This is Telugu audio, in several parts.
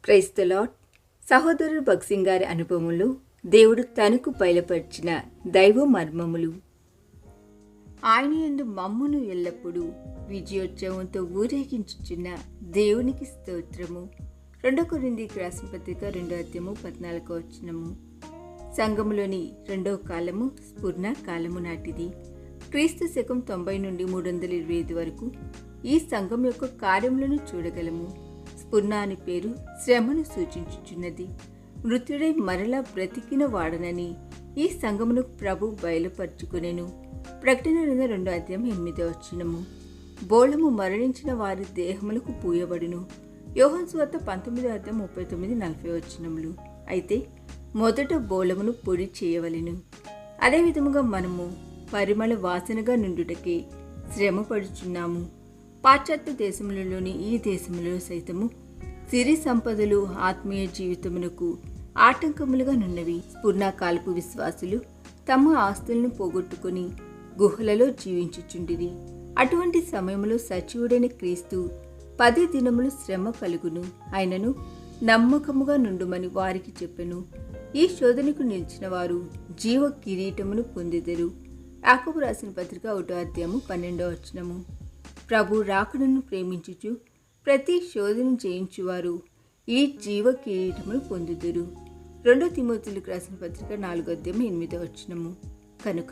Praise the lord. సహోదరుడు భగత్ సింగ్ గారి అనుభవములు దేవుడు తనకు బయలుపరిచిన దైవ మర్మములు. ఆయన యందు మమ్మును ఎల్లప్పుడూ విజయోత్సవంతో ఊరేగించుచున్న దేవునికి స్తోత్రము. 2 కొరింథీయులకు రాసిన పత్రిక 2:14 సంఘములోని రెండవ కాలము స్ఫుర్ణ కాలము నాటిది. క్రీస్తు శకం 90 నుండి 325 వరకు ఈ సంఘం యొక్క కార్యములను చూడగలము. స్ఫుర్ణ అని పేరు శ్రమను సూచించుచున్నది. మృత్యుడై మరలా బ్రతికిన వాడనని ఈ సంఘమునకు ప్రభు బయలుపరుచుకునెను. ప్రకటన 2:8 బోళము మరణించిన వారి దేహములకు పూయబడును. యోహాను సువార్త 19:39-40 అయితే మొదట బోళమును పొడి చేయవలెను. అదేవిధముగా మనము పరిమళ వాసనగా నుండుటకే శ్రమ పడుచున్నాము. పాశ్చాత్య దేశములలోని ఈ దేశములో సైతము సిరి సంపదలు ఆత్మీయ జీవితమునకు ఆటంకములుగా నున్నవి. స్ఫుర్ణకాలపు విశ్వాసులు తమ ఆస్తులను పోగొట్టుకుని గుహలలో జీవించుచుండిరి. అటువంటి సమయంలో సజీవుడైన క్రీస్తు 10 దినములు శ్రమ కలుగును, ఆయనను నమ్మకముగా నుండుమని వారికి చెప్పెను. ఈ శోధనకు నిలిచిన వారు జీవ కిరీటమును పొందెదరు. యాకోబు రాసిన పత్రిక 1:12 ప్రభు రాకడను ప్రేమించుచు ప్రతి శోధన జయించువారు ఈ జీవ కిరీటమును పొందుదురు. 2 తిమోతిలకు రాసిన పత్రిక 4:8 కనుక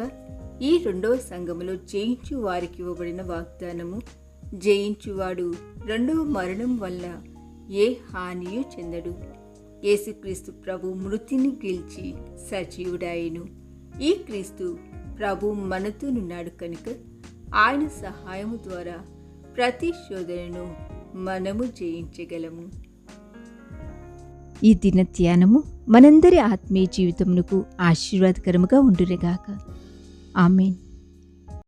ఈ రెండవ సంఘములో జయించు వారికి ఇవ్వబడిన వాగ్దానము, జయించువాడు రెండవ మరణం వల్ల ఏ హానియు చెందడు. యేసుక్రీస్తు ప్రభు మృతిని గెలిచి సజీవుడాయెను. ఈ క్రీస్తు ప్రభు మనతోనున్నాడు కనుక ఆయన సహాయము ద్వారా ప్రతి శోధనను మనము జయించగలము. ఈ దిన ధ్యానము మనందరి ఆత్మీయ జీవితమునకు ఆశీర్వాదకరముగా ఉండునుగాక. ఆమేన్.